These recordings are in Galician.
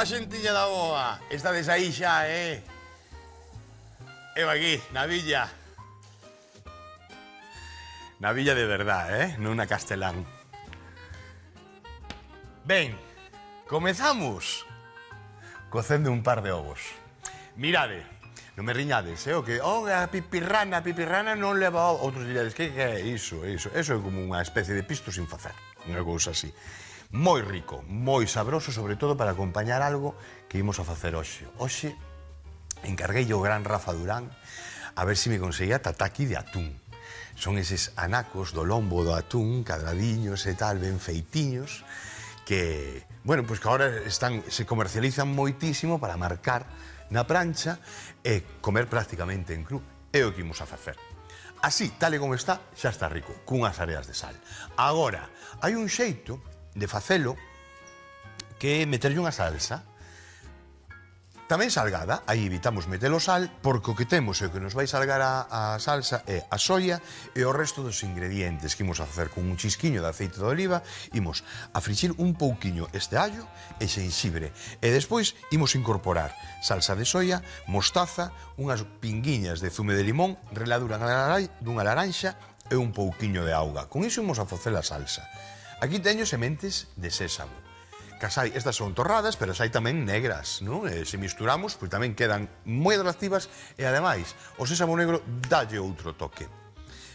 Ola, xentiña da boa. Estades aí xa, Eu aquí, na villa. Na villa de verdad, non na Castelán. Ben, comezamos cocendo un par de ovos. Mirade, non me riñades, o que, a pipirrana non leva ovos. Outros dirades, que é iso? Iso é como unha especie de pisto sin facer, unha cousa así. Moi rico, moi sabroso, sobre todo para acompañar algo que imos a facer hoxe. Hoxe encarguei o gran Rafa Durán a ver se me conseguía tataki de atún. Son eses anacos do lombo do atún, cadradiños e tal, ben feitiños, que, bueno, pois que agora se comercializan moitísimo para marcar na prancha e comer prácticamente en cru. É o que imos a facer. Así, tal e como está, xa está rico, cunhas areas de sal. Agora, hai un xeito de facelo que é meterlle unha salsa tamén salgada, aí evitamos metelo sal, porque o que temos e o que nos vai salgar a salsa é a soia e o resto dos ingredientes que imos a facer con un chisquiño de aceite de oliva, imos a frixir un pouquiño este allo e xenxibre, e despois imos incorporar salsa de soia, mostaza, unhas pinguiñas de zume de limón, reladura dunha laranxa e un pouquiño de auga. Con iso imos a facer a salsa. Aquí teño sementes de sésamo. Casai, estas son torradas, pero hai tamén negras, non? Se misturamos, pois tamén quedan moi atractivas e, ademais, o sésamo negro dalle outro toque.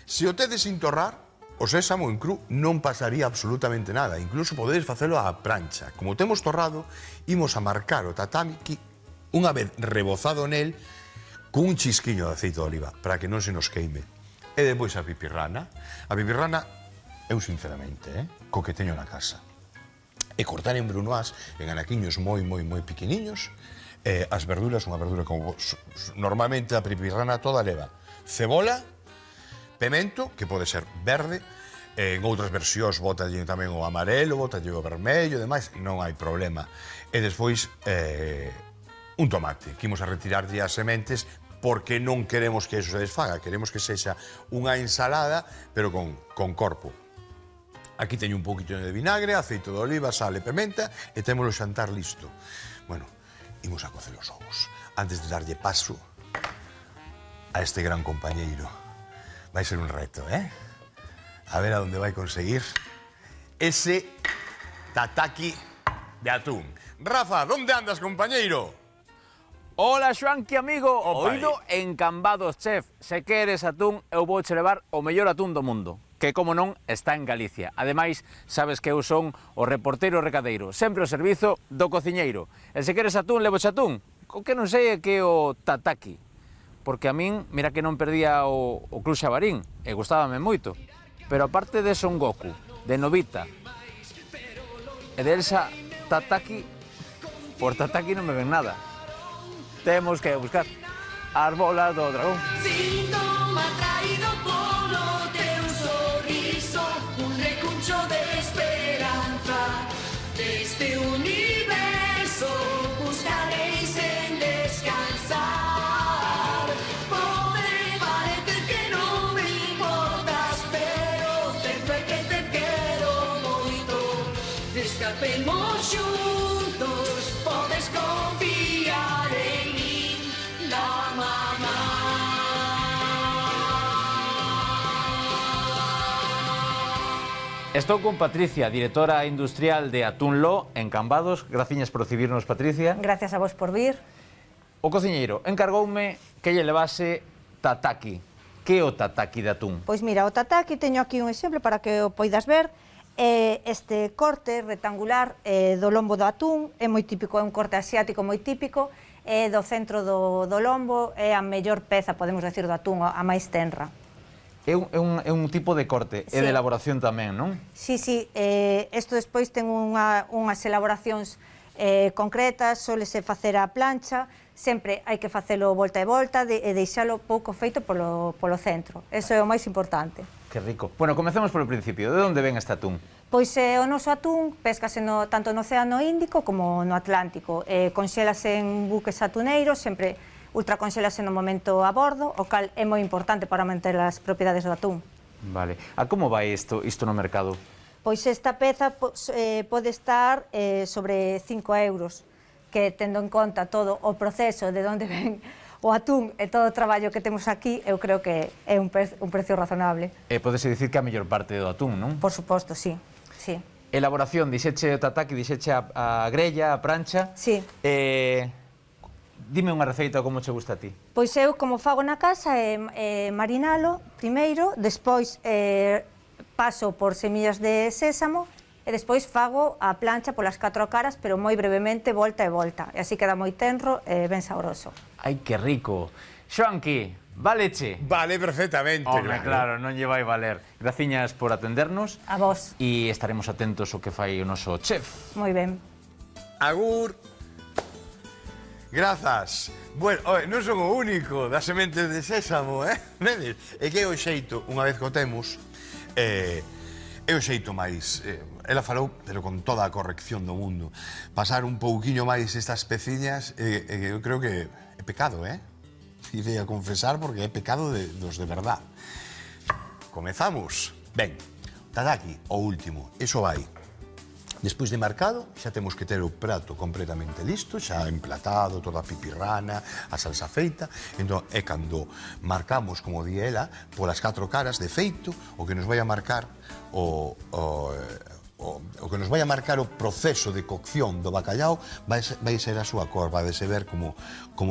Se o tedes sin torrar, o sésamo en cru non pasaría absolutamente nada. Incluso podedes facelo á prancha. Como temos torrado, imos a marcar o tataki unha vez rebozado nel cun chisquiño de aceite de oliva, para que non se nos queime. E depois a pipirrana. A pipirrana, eu sinceramente, co que teño na casa. E cortar en brunoise, en anaquiños moi pequeniños, as verduras, unha verdura como normalmente a pipirrana toda leva cebola, pemento, que pode ser verde, en outras versións botalle tamén o amarelo, botalle o vermello e demais, non hai problema. E despois un tomate, que imos a retirarlle as sementes porque non queremos que eso se desfaga, queremos que sexa unha ensalada, pero con corpo. Aquí teño un poquito de vinagre, aceite de oliva, sal e pimenta e temos o xantar listo. Bueno, imos a cocer os ovos. Antes de darlle paso a este gran compañeiro. Vai ser un reto, A ver a onde vai conseguir ese tataki de atún. Rafa, onde andas, compañeiro? Hola, Xoanqui, amigo. Opa, Oído en Cambados, chef. Se queres atún, eu vouche levar o mellor atún do mundo, que, como non, está en Galicia. Ademais, sabes que eu son o reporteiro recadeiro, sempre ao servizo do cociñeiro. E se queres atún, levoche atún. O que non sei é que o tataki. Porque a min, mira que non perdía o Club Xabarín, e gustábame moito. Pero aparte de Son Goku, de Novita e de Elsa Tataki, por tataki non me ven nada. Temos que buscar as bolas do dragón. Síntoma traído polo teu sorriso, un recuncho de esperanza. Deste universo buscaréis en descansar. Pode parecer que non me importas, pero sempre que te quero moito. Escapemos xuntos, podes confiar en min, la mamá. Estou con Patricia, directora industrial de Atún Lo, en Cambados. Graciñas por recibirnos, Patricia. Gracias a vos por vir. O cociñeiro encargoume que lle levase tataki. Que é o tataki de atún? Pois mira, o tataki teño aquí un exemplo para que o poidas ver. Este corte rectangular do lombo do atún é moi típico, é un corte asiático moi típico, do centro do lombo é a mellor peza, podemos decir, do atún, a máis tenra. É un tipo de corte, e de elaboración tamén, non? Sí, isto despois ten unhas elaboracións concretas, solese facer a plancha, sempre hai que facelo volta e volta e deixalo pouco feito polo centro, eso é o máis importante. Que rico. Bueno, comecemos polo principio. De onde ven este atún? Pois o noso atún péscase tanto no Océano Índico como no Atlántico. Conxélase en buques atuneiros, sempre ultraconxélase no momento a bordo, o cal é moi importante para manter as propiedades do atún. Vale. A como vai isto no mercado? Pois esta peza pode estar sobre 5 euros. que tendo en conta todo o proceso de onde ven o atún e todo o traballo que temos aquí, eu creo que é un precio razonable. Podese dicir que a mellor parte do atún, non? Por suposto, sí. Sí. Elaboración, dixeche o tataki, dixeche a grella, a prancha. Sí. Dime unha receita como che gusta a ti. Pois eu, como fago na casa, marinalo primeiro, despois paso por semillas de sésamo e despois fago a plancha polas 4 caras, pero moi brevemente, volta e volta. E así queda moi tenro e ben saboroso. Ai, que rico. Xoanqui, valeche? Vale perfectamente, Home, claro, non lle vai valer. Graciñas por atendernos. A vos. E estaremos atentos ao que fai o noso chef. Moi ben. Agur. Grazas. Bueno, non son o único das sementes de sésamo, vedes? É que é o xeito, unha vez que o temos, é o xeito máis... Ela falou, pero con toda a corrección do mundo. Pasar un pouquiño máis estas peciñas, eu creo que é pecado, Dice a confesar porque é pecado dos de verdad. Comezamos. Ben, tataki, o último, eso vai. Despois de marcado, xa temos que ter o prato completamente listo, xa emplatado, toda a pipirrana, a salsa feita. Entón, é cando marcamos, como di ela, polas 4 caras de feito, o que nos vai a marcar o que nos vai a marcar o proceso de cocción do bacallau vai ser a súa cor, vai se ver como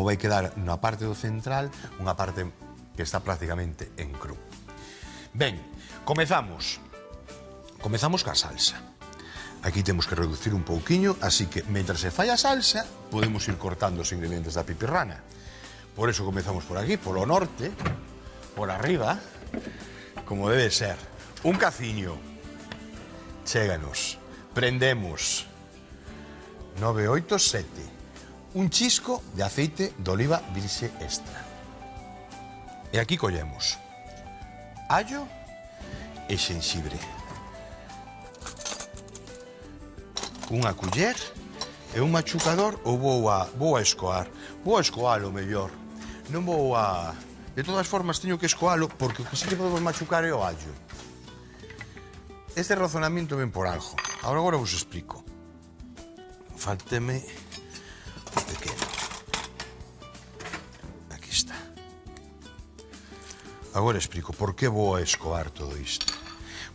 vai quedar na parte do central, unha parte que está prácticamente en cru. Ben, comezamos ca salsa. Aquí temos que reducir un pouquiño, así que, mentre se fai a salsa, podemos ir cortando os ingredientes da pipirrana. Por eso comezamos por aquí, polo norte, por arriba, como debe ser. Un caciño. Chéganos. Prendemos. 987. Un chisco de aceite de oliva virxe extra. E aquí collemos allo e xenxibre. Unha culler e un machucador ou vou a escoar. Vou a escoalo mellor. Non vou a... De todas formas, teño que escoalo porque o que sí que podemos machucar é o allo. Este razonamiento ven por algo. Agora vos explico. Fálteme o pequeno. Aquí está. Agora explico por que vou a escoar todo isto.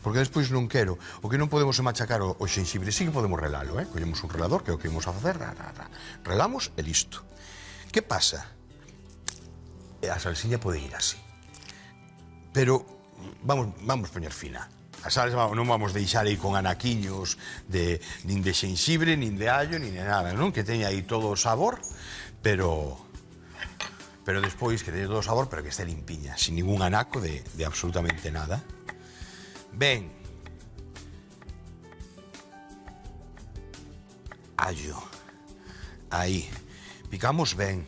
Porque despois non quero, o que non podemos é machacar o xenxibre, sí que podemos relalo, collemos un relador, que é o que vamos a facer, relamos e listo. Que pasa? A salsiña pode ir así. Pero vamos poñer fina. A salsa non vamos deixar aí con anaquiños nin de xenxibre, nin de allo, nin de nada, non? Que teña aí todo o sabor, pero despois que teña todo o sabor, pero que este limpiña, sin ningún anaco de absolutamente nada. Ben, allo, aí, picamos ben,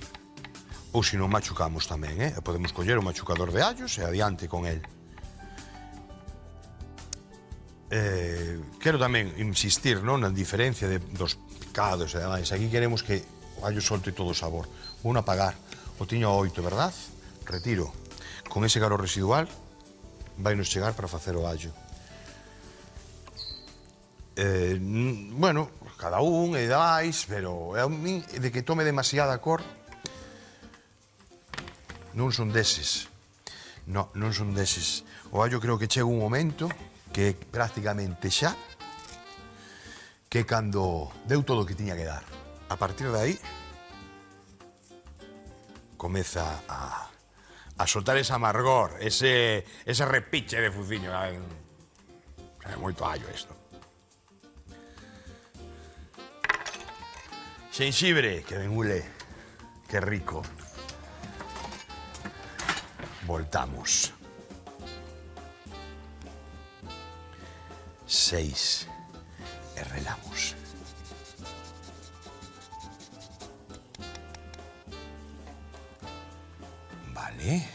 ou se non machucamos tamén, podemos coller o machucador de allos e adiante con el. Quero tamén insistir na diferencia dos picados e demais, aquí queremos que o allo solte todo o sabor. Vou apagar, o tiño a 8, verdad? Retiro, con ese garo residual, vai nos chegar para facer o allo. Bueno, cada un e dais, pero a min de que tome demasiada cor non son deses. Non son deses. O allo creo que chega un momento que prácticamente xa que cando deu todo o que tiña que dar. A partir de aí comeza a soltar ese amargor, ese repiche de fuciño. É moito allo isto. Xenxibre, que ben ule, que rico. Voltamos. 6 e relamos. Vale.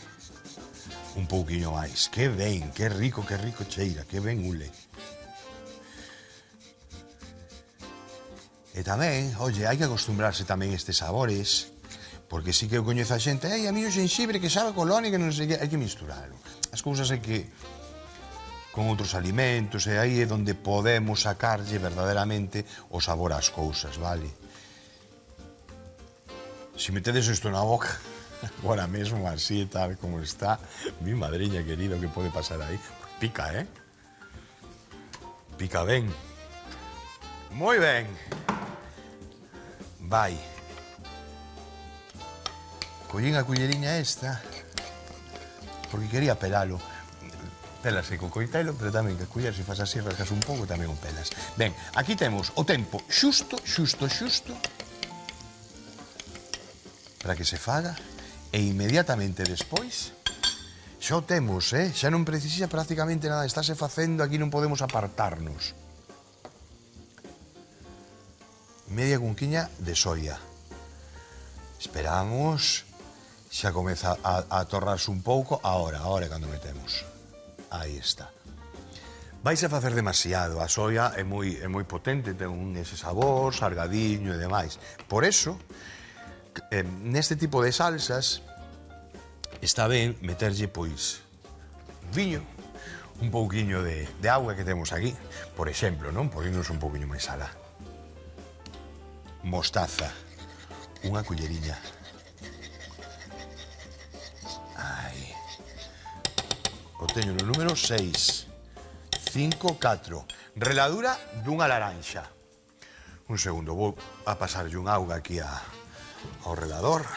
Un pouquiño máis. Que ben, que rico cheira, que ben ule. E tamén, oye, hai que acostumbrarse tamén a estes sabores, porque sí que eu coñezo a xente, a mí o xenxibre que sabe a colonia, que non sei que, hai que misturalo. As cousas hai que con outros alimentos, e aí é onde podemos sacarlle verdadeiramente o sabor ás cousas, vale? Si metedes isto na boca, agora mesmo, así e tal como está, mi madriña querida, que pode pasar aí? Pica, Pica ben. Moi ben. Vai. Collín a culleriña esta, porque quería pelalo. Pelase co coitelo, pero tamén que a culler, se faz así, rascas un pouco, tamén o pelas. Ben, aquí temos o tempo xusto para que se faga, e inmediatamente despois xa o temos, xa non precisa prácticamente nada, estáse facendo, aquí non podemos apartarnos. Media cunquiña de soia. Esperamos, xa comeza a torrarse un pouco, ahora é cando metemos. Aí está. Vais a facer demasiado, a soia é moi potente, ten ese sabor, sargadiño e demais. Por eso, neste tipo de salsas, está ben meterlle, pois, viño, un pouquiño de auga que temos aquí, por exemplo, non? Poñemos un pouquiño máis sala. Mostaza, unha culleriña. Aí. O teño no número 6, 5, 4. Reladura dunha laranxa. Un segundo, vou a pasarlle un auga aquí ao relador.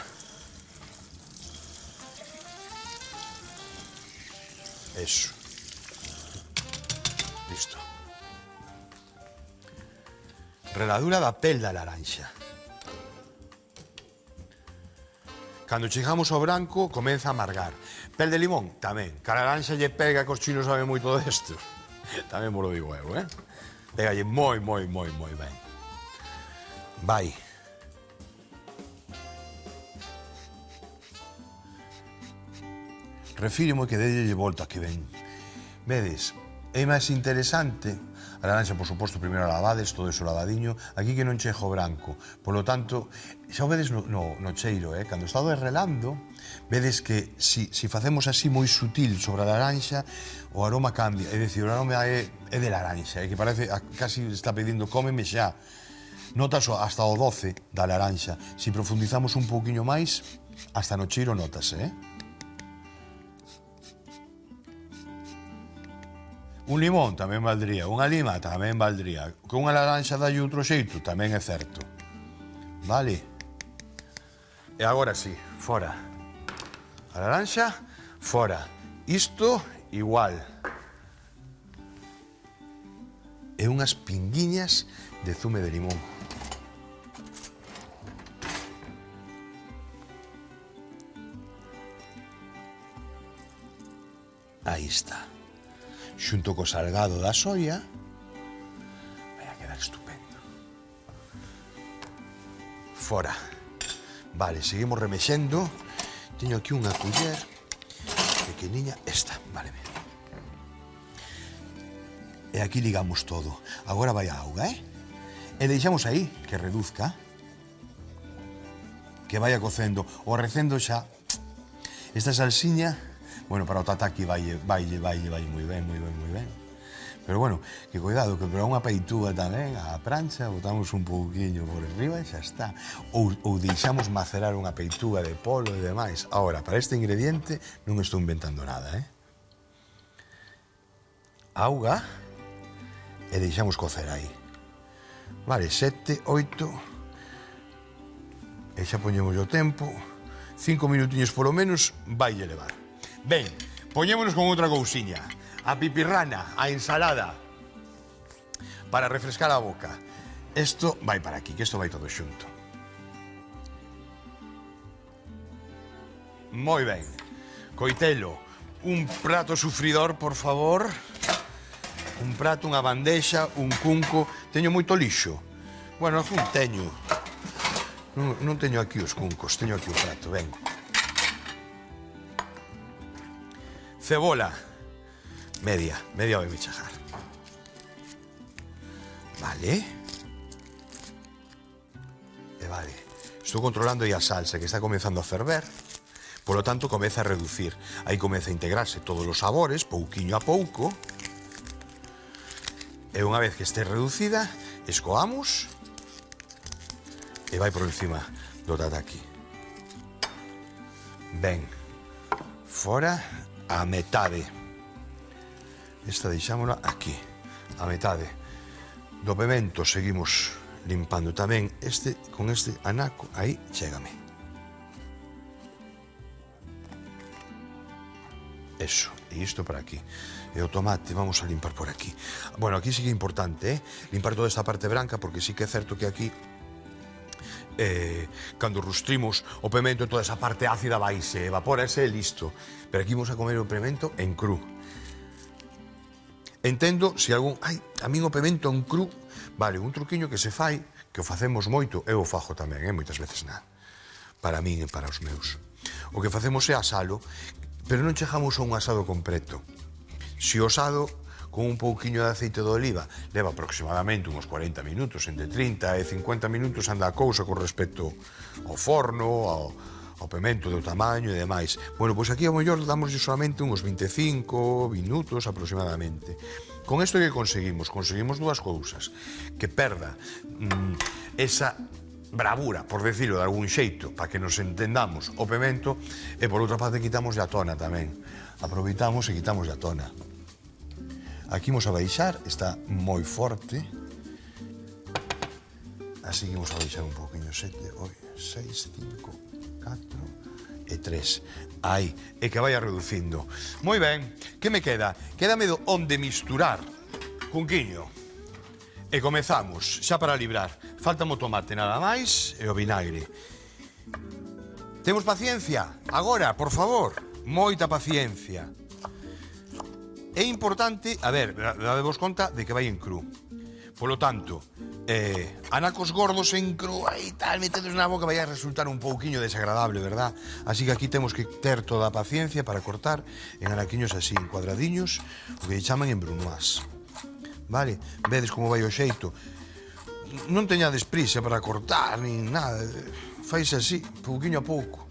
Eso. Listo. Reladura da pel da laranxa. Cando chegamos ao branco, comeza a amargar. Pel de limón, tamén. Que a laranxa lle pega, que os chinos saben moito desto. Tamén vos lo digo eu, Pégalle moi ben. Vai. Refírimo que delle volta que ven. Vedes, é máis interesante a laranxa, por suposto, primeiro a lavades, todo eso lavadiño, aquí que non chego branco. Por lo tanto, xa o vedes no cheiro, cando está relando, vedes que si facemos así moi sutil sobre a laranxa, o aroma cambia, é dicir, o aroma é de laranxa, que parece, casi está pedindo, cómeme xa. Notas hasta o 12 da laranxa. Si profundizamos un pouquiño máis, hasta no cheiro notase, Un limón tamén valdría, unha lima tamén valdría. Con unha laranxa dalle outro xeito tamén é certo. Vale? E agora sí, fora. A laranxa, fora. Isto, igual. E unhas pinguiñas de zume de limón. Aí está. Xunto co salgado da soia, vai a quedar estupendo. Fora. Vale, seguimos remexendo. Teño aquí unha culler pequeniña, esta, vale. E aquí ligamos todo. Agora vai a auga, E deixamos aí que reduzca, que vaya cocendo. O recendo xa. Esta salsiña, bueno, para o tataki vai moi ben. Pero bueno, que cuidado, que para unha peitúa tamén, a prancha, botamos un pouquiño por arriba e xa está. Ou deixamos macerar unha peitúa de polo e demais. Ahora, para este ingrediente non estou inventando nada, Auga e deixamos cocer aí. Vale, 7, 8, e xa poñemos o tempo, 5 minutiños polo menos, vai levar. Ben, poñémonos con outra cousiña. A pipirrana, a ensalada, para refrescar a boca. Isto vai para aquí, que isto vai todo xunto. Moi ben. Coitelo, un prato sufridor, por favor. Un prato, unha bandexa, un cunco. Teño moito lixo. Bueno, non teño. Non teño aquí os cuncos, teño aquí o prato, ben. Cebola, media vai bichajar. Vale. E vale. Estou controlando aí a salsa que está comenzando a ferver. Por lo tanto, comeza a reducir. Aí comeza a integrarse todos os sabores, pouquiño a pouco. E unha vez que este reducida, escoamos e vai por encima do tataki. Ben, fora a metade. Esta deixámola aquí, a metade. Do pemento seguimos limpando tamén con este anaco. Aí, chégame. Eso, e isto para aquí. E o tomate vamos a limpar por aquí. Bueno, aquí sí que é importante, limpar toda esta parte branca, porque sí que é certo que aquí cando rustrimos o pemento, toda esa parte ácida vai se evapora, ese é listo. Pero aquí vamos a comer o pemento en cru. Entendo se algún... Ai, a min o pemento en cru, vale, un truquiño que se fai, que o facemos moito, eu o fajo tamén, moitas veces nada. Para min e para os meus. O que facemos é asalo, pero non chegamos a un asado completo. Se o asado con un pouquiño de aceite de oliva leva aproximadamente uns 40 minutos, entre 30 e 50 minutos anda a cousa con respecto ao forno, ao pemento do tamaño e demais. Bueno, pois aquí ao mellor damos solamente uns 25 minutos aproximadamente. Con isto que conseguimos? Conseguimos dúas cousas. Que perda esa bravura, por decirlo de algún xeito, para que nos entendamos o pemento, e por outra parte quitamos a tona tamén. Aproveitamos e quitamos a tona. Aquí imos a baixar, está moi forte. Así que imos a baixar un poquinho, 7, 8, 6, 5, 4 e 3. Aí, e que vaya reducindo. Moi ben, que me queda? Quédame onde misturar cunquiño. E comezamos, xa para librar. Falta o tomate nada máis e o vinagre. Temos paciencia? Agora, por favor, moita paciencia. É importante, a ver, dadevos conta de que vai en cru. Polo tanto, anacos gordos en cru, aí tal, metedos na boca, vai a resultar un pouquiño desagradable, verdad? Así que aquí temos que ter toda a paciencia para cortar en anaquiños así, en cuadradiños, o que chaman en brunoise. Vale? Vedes como vai o xeito. Non teñades prisa para cortar, nin nada. Faise así, pouquiño a pouco.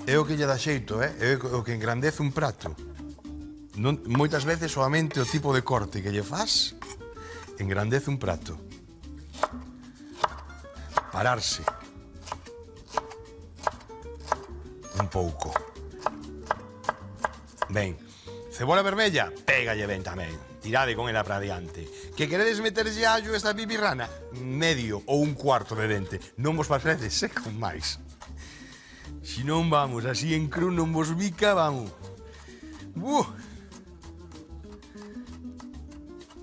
É o que lle dá xeito, é o que engrandece un prato. Moitas veces solamente o tipo de corte que lle faz engrandece un prato. Pararse. Un pouco. Ben, cebola vermella, pégalle ben tamén. Tirade con ela para diante. Que queredes meterlle allo esta pipirrana? Medio ou un cuarto de dente. Non vos pasedes con máis. Si non vamos así en cru, non vos bica, vamos.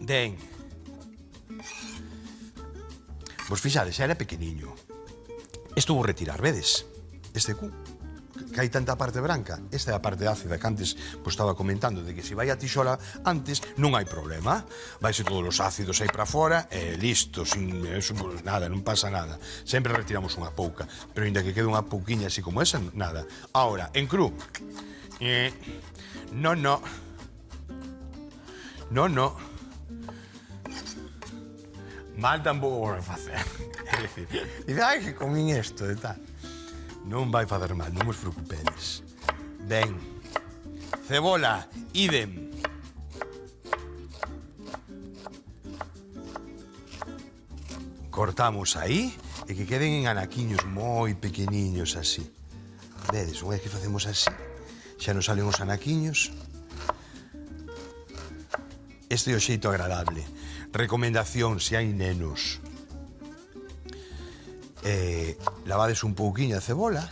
Ben. Vos fixades, xa era pequeniño. Isto vou retirar, vedes? Este cu, que hai tanta parte branca. Esta é a parte ácida que antes vos estaba comentando, de que se vai a tixola antes, non hai problema. Vaise todos os ácidos aí para fora e listo, sin eso, nada, non pasa nada. Sempre retiramos unha pouca, pero ainda que quede unha pouquiña así como esa, nada. Ahora, en cru, no. Mal tampouco vai facer. É dicir, ai, que comín isto e tal. Non vai fazer mal, non vos preocupedes. Ben, cebola, idem. Cortamos aí e que queden en anaquiños moi pequeniños así. Vedes, unha vez que facemos así, xa nos salen os anaquiños. Este é o xeito agradable. Recomendación, se hai nenos. Lavades un pouquiño a cebola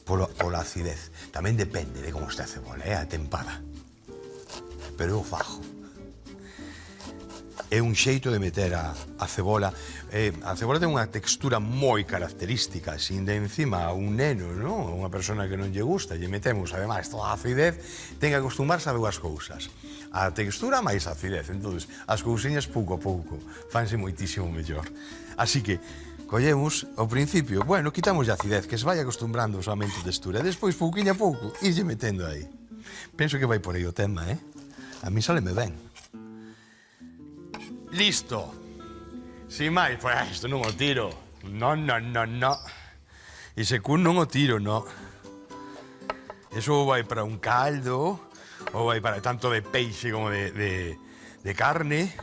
pola acidez. Tamén depende de como está a cebola, a tempada. Pero eu fajo. É un xeito de meter a cebola. A cebola ten unha textura moi característica. Sin de encima a un neno, non? Unha persona que non lle gusta, lle metemos, ademais, toda a acidez, ten que acostumarse a dúas cousas. A textura máis a acidez. Entón, as cousiñas pouco a pouco fanse moitísimo mellor. Así que, collemos ao principio, bueno, quitamos a acidez, que se vai acostumbrando solamente a textura, e despois, pouquinho a pouco, irlle metendo aí. Penso que vai por aí o tema, A mí sáleme ben. Listo. Sin máis, pois isto non o tiro. No. Ese cun non o tiro, no. Eso vai para un caldo, ou vai para tanto de peixe como de carne,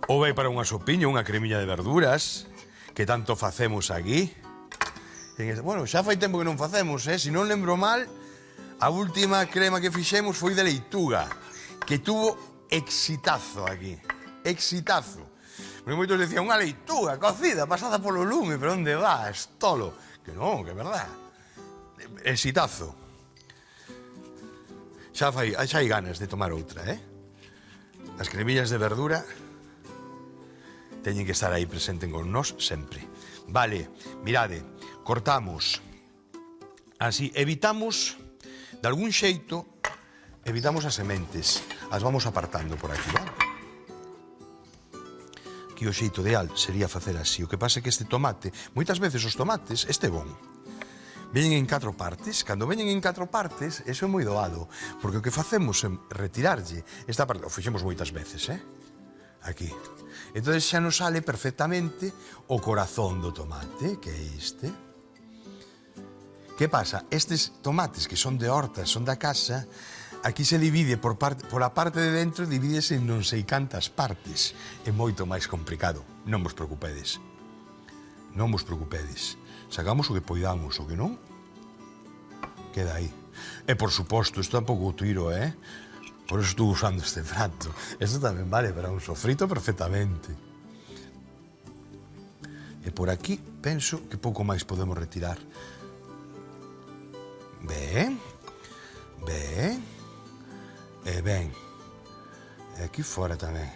ou vai para unha sopiña, unha cremiña de verduras, que tanto facemos aquí. Bueno, xa fai tempo que non facemos, Se non lembro mal, a última crema que fixemos foi de leituga, que tuvo exitazo aquí. Exitazo. Porque moitos decían, unha leituga cocida, pasada polo lume, pero onde vas, tolo? Que non, que é verdad. Exitazo. Xa hai ganas de tomar outra, As cremillas de verdura teñen que estar aí presentes con nós sempre. Vale, mirade, cortamos. Así, evitamos, de algún xeito, evitamos as sementes. As vamos apartando por aquí, vale? Aquí o xeito ideal sería facer así. O que pasa é que este tomate, moitas veces os tomates, este bon, veñen en 4 partes. Cando veñen en 4 partes, eso é moi doado, porque o que facemos é retirarlle esta parte, o fixemos moitas veces, aquí. Entón xa nos sale perfectamente o corazón do tomate, que é este. Que pasa? Estes tomates que son de horta, son da casa, aquí se divide pola parte de dentro, divídese en non sei cantas partes. É moito máis complicado. Non vos preocupedes. Non vos preocupedes. Sacamos o que poidamos, o que non, queda aí. E, por suposto, isto tampouco o tiro, Por eso estou usando este prato. Isto tamén vale para un sofrito perfectamente. E por aquí, penso que pouco máis podemos retirar. Ben. Ben. E ben. E aquí fora tamén.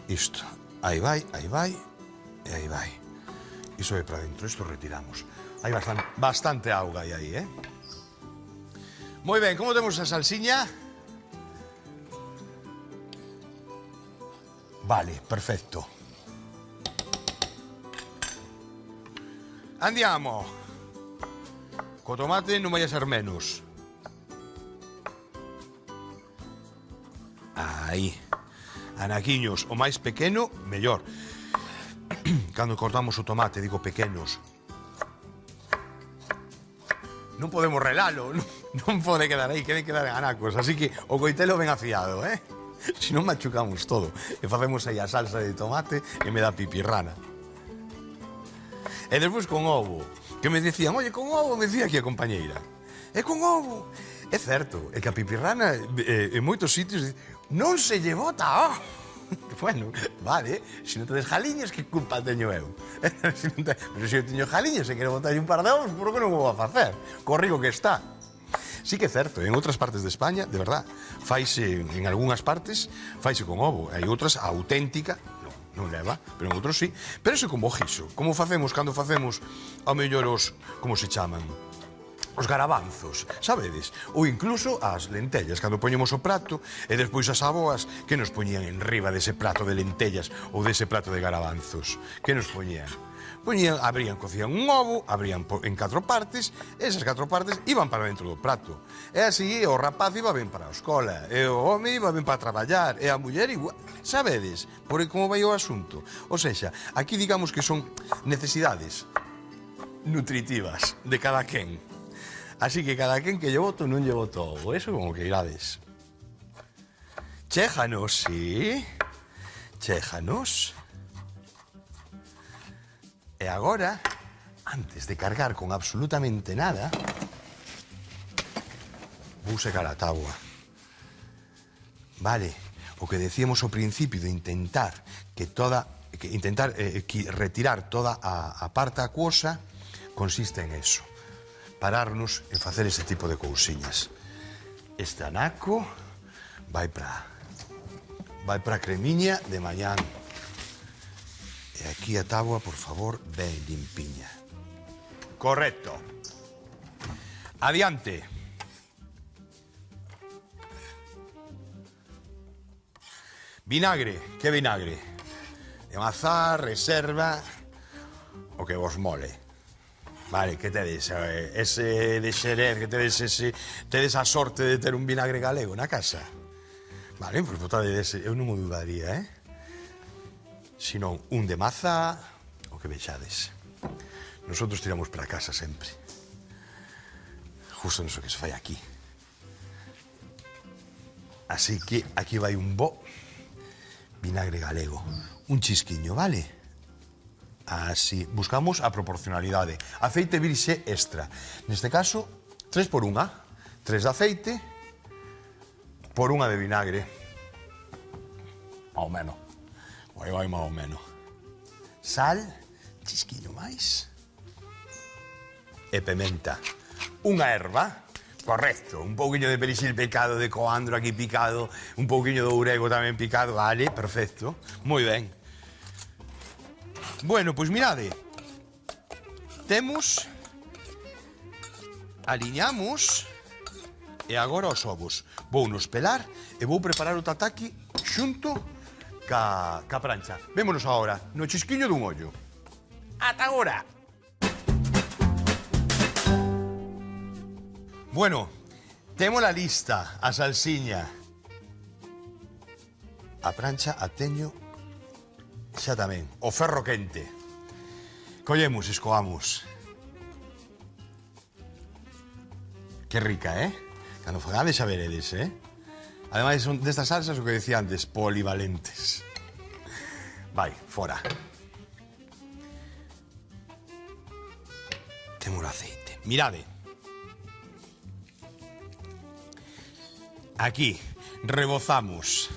Isto. Aí vai, e aí vai. Iso é para dentro, isto retiramos. Hai bastante auga aí, Moi ben, como temos a salsiña? Vale, perfecto. Andiamo. Co tomate non vai a ser menos. Aí. Anaquiños, o máis pequeno, mellor. Cando cortamos o tomate, digo pequenos. Non podemos relalo, non pode quedar aí, queden quedar anacos. Así que o coitelo ben afiado, Si non machucamos todo. E facemos aí a salsa de tomate e me dá pipirrana. E despois con ovo, que me decían, oye, con ovo, me decía aquí a compañeira. E con ovo. É certo, é que a pipirrana en moitos sitios non se lle bota, Bueno, vale, se non tedes jaliños, que culpa teño eu? Pero se eu teño jaliños e quero botar un par de ovos, por que non o vou a facer? Co rico que está. Sí que é certo, en outras partes de España, de verdad, faise, en algunhas partes, faise con ovo. Hai outras, a auténtica, non leva, pero en outros sí. Pero iso como guiso, como facemos cando facemos, ao mellor os, como se chaman? Os garabanzos, sabedes? Ou incluso as lentellas, cando poñemos o prato e despois as aboas que nos poñían en riba dese prato de lentellas ou dese prato de garabanzos. Que nos poñían? Cocían un ovo, abrían en 4 partes, e esas 4 partes iban para dentro do prato. E así o rapaz iba ben para a escola, e o home iba ben para traballar, e a muller igual. Sabedes? Por como vai o asunto? O sexa, aquí digamos que son necesidades nutritivas de cada quen. Así que cada quen que lle boto non lle boto ovo, eso como que irades. Chéjanos, sí. Chéjanos. E agora, antes de cargar con absolutamente nada, vou secar a táboa. Vale, o que decíamos ao principio de intentar retirar toda a parte acuosa consiste en eso. Pararnos en facer ese tipo de cousiñas. Este anaco vai para a cremiña de mañán. E aquí a táboa, por favor, ben limpiña. Correcto. Adiante. Vinagre. Que vinagre? De mazá, reserva, o que vos mole. Vale, que tedes? Ese de Xerez, que tedes a sorte de ter un vinagre galego na casa? Vale, pois botade dese, eu non mo dudaría, Senón un de maza, o que vexades. Nosotros tiramos para casa sempre. Justo niso que se fai aquí. Así que aquí vai un bo vinagre galego. Un chisquiño, vale? Así, buscamos a proporcionalidade. Aceite virxe extra. Neste caso, 3 por 1. 3 de aceite por 1 de vinagre. Más ou menos. Vai más ou menos. Sal, chisquiño máis. E pimenta. Unha erva, correcto. Un pouquiño de perexil picado, de coandro aquí picado, un pouquiño de ourego tamén picado, vale, perfecto. Moi ben. Bueno, pois mirade. Temos, aliñamos, e agora os ovos. Vounos pelar e vou preparar o tataki xunto ca prancha. Vémonos agora no chisquiño dun ollo. Ata agora. Bueno, temos la lista, a salsiña. A prancha a teño xa tamén. O ferro quente. Collemos, escoamos. Que rica, eh? Cando fagades xa veredes, eh? Ademais, son destas salsas, o que decía antes, polivalentes. Vai, fora. Temos o aceite. Mirade. Aquí, rebozamos.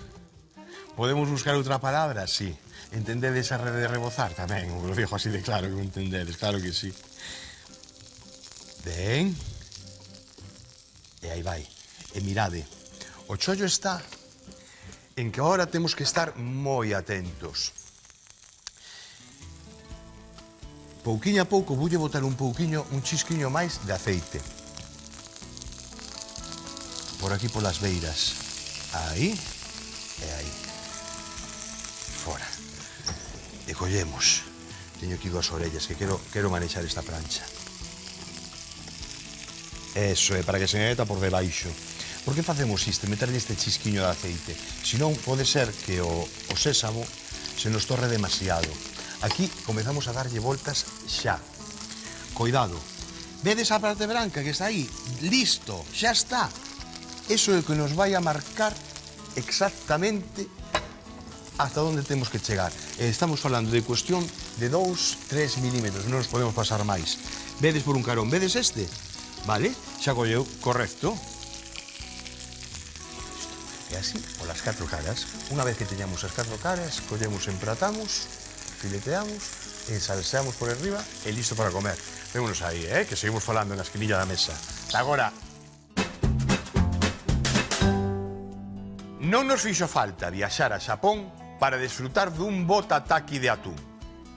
Podemos buscar outra palabra? Sí. Entendedes a de rebozar tamén? Os lo digo así de claro que o entendedes, claro que sí. Ben. E aí vai. E mirade. O chollo está en que agora temos que estar moi atentos. Pouquiño a pouco voulle botar un chisquiño máis de aceite. Por aquí polas beiras. Aí e aí. Fora. E collemos. Teño aquí dúas orellas que quero manexar esta prancha. Eso é, para que se me meta por debaixo. Por que facemos isto? Meterlle este chisquiño de aceite. Se non, pode ser que o sésamo se nos torre demasiado. Aquí comezamos a darlle voltas xa. Cuidado. Vedes a parte branca que está aí? Listo, xa está. Eso é o que nos vai a marcar exactamente hasta onde temos que chegar. Estamos falando de cuestión de 2-3 milímetros, non nos podemos pasar máis. Vedes por un carón, vedes este? Vale, xa colleu, correcto. E así, polas 4 caras. Unha vez que teñamos as 4 caras, collemos, empratamos, fileteamos, ensalseamos por arriba e listo para comer. Vémonos aí, que seguimos falando na esquinilla da mesa. Agora, non nos fixo falta viaxar a Xapón para desfrutar dun bo tataki de atún,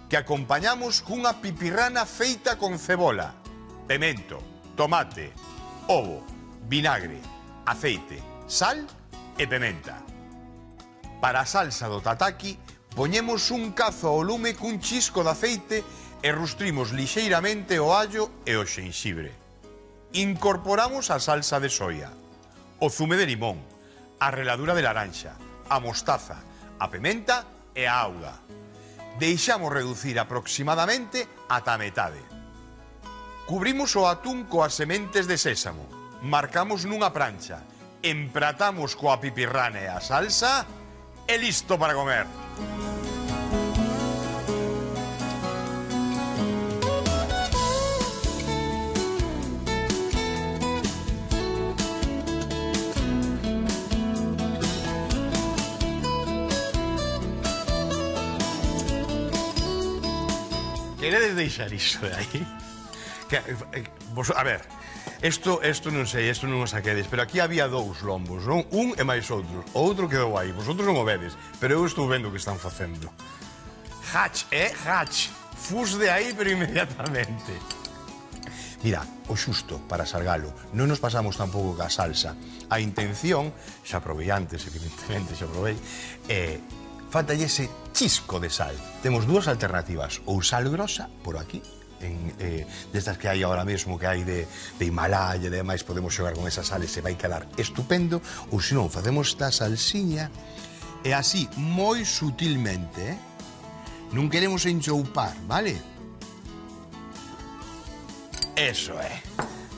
que acompañamos cunha pipirrana feita con cebola, pemento, tomate, ovo, vinagre, aceite, sal e pementa. Para a salsa do tataki, poñemos un cazo ao lume cun chisco de aceite e rustrimos lixeiramente o allo e o xenxibre. Incorporamos a salsa de soia, o zume de limón, a reladura de laranxa, a mostaza, a pementa e a auga. Deixamos reducir aproximadamente ata a metade. Cubrimos o atún coas sementes de sésamo, marcamos nunha prancha, empratamos coa pipirrana e a salsa e listo para comer. Queredes deixar iso de aí? A ver, isto non sei, isto non o saquedes, pero aquí había 2 lombos, non? Un e máis outros. O outro quedou aí, vosotros non o vedes, pero eu estou vendo o que están facendo. Hatch, hatch. Fus de aí, pero inmediatamente. Mira, o xusto para salgalo. Non nos pasamos tampouco ca salsa. A intención, xa probei antes, evidentemente, xa probei, faltalle ese chisco de sal. Temos 2 alternativas, ou sal grosa, por aquí, destas que hai agora mesmo, que hai de Himalaya e demais, podemos xogar con esa sal e se vai quedar estupendo, ou senón, facemos esta salsiña e así, moi sutilmente, non queremos enchoupar, vale? Eso é.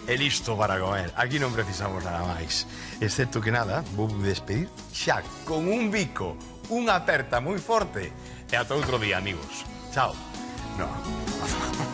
E listo para comer. Aquí non precisamos nada máis. Excepto que nada, vou despedir xa con un bico, unha aperta moi forte e ata outro día, amigos. Chao. No.